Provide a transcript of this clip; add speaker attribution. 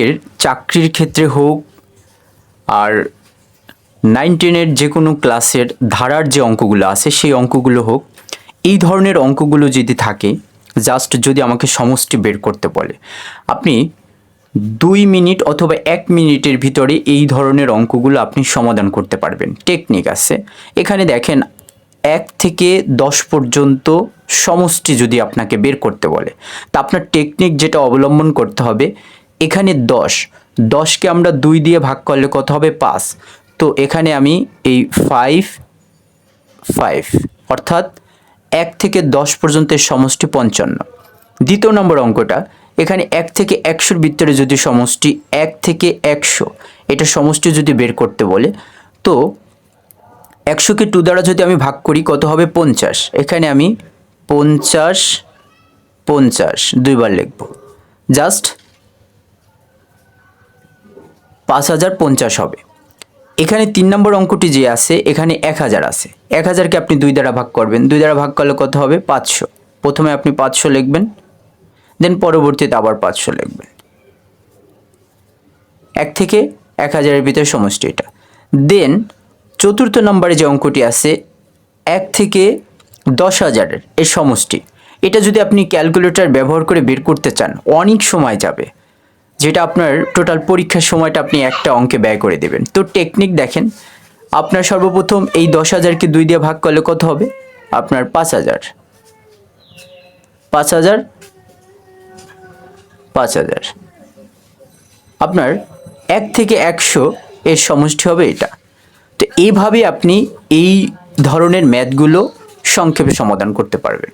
Speaker 1: আপনাদের চাকরির ক্ষেত্রে হোক আর 9-10-এর যে কোনো ক্লাসের ধারার যে অঙ্কগুলো আছে সেই অঙ্কগুলো হোক, এই ধরনের অঙ্কগুলো যদি থাকে, জাস্ট যদি আমাকে সমষ্টি বের করতে বলে, আপনি 2 মিনিট অথবা 1 মিনিটের ভিতরে এই ধরনের অঙ্কগুলো আপনি সমাধান করতে পারবেন। টেকনিক আছে এখানে, দেখেন 1 থেকে 10 পর্যন্ত সমষ্টি যদি আপনাকে বের করতে বলে, তা আপনার টেকনিক যেটা অবলম্বন করতে হবে, এখানে 10কে আমরা 2 দিয়ে ভাগ করলে কত হবে? 5। তো এখানে আমি এই 5 অর্থাৎ 1 থেকে 10 পর্যন্তের সমষ্টি 55। দ্বিতীয় নম্বর অঙ্কটা, এখানে 1 থেকে 100-র ভিতরে যদি সমষ্টি 1 থেকে 100 এটা সমষ্টি যদি বের করতে বলে, তো 100কে 2 দ্বারা যদি আমি ভাগ করি কত হবে? 50। এখানে আমি 50 দুইবার লিখব, জাস্ট 5050 হবে। এখানে 3 নম্বর অঙ্কটি যে আছে, এখানে 1000 আছে। 1000কে আপনি 2 দ্বারা ভাগ করবেন, 2 দ্বারা ভাগ করলে কত হবে? 500। প্রথমে আপনি 500 লিখবেন, দেন পরবর্তীতে আবার 500 লিখবেন। 1 থেকে 1000-এর ভিতরে সমষ্টি এটা। দেন চতুর্থ নম্বরে যে অঙ্কটি আছে, 1 থেকে 10,000-এর এই সমষ্টি, এটা যদি আপনি ক্যালকুলেটর ব্যবহার করে বের করতে চান, অনেক সময় যাবে, যেটা আপনার টোটাল পরীক্ষার সময়টা আপনি একটা অঙ্কে ব্যয় করে দেবেন। তো টেকনিক দেখেন, আপনার সর্বপ্রথম এই 10,000কে 2 দিয়ে ভাগ করলে কত হবে? আপনার 5,000। আপনার 1 থেকে 100 এর সমষ্টি হবে এটা। তো এইভাবে আপনি এই ধরনের ম্যাথগুলো সংক্ষেপে সমাধান করতে পারবেন।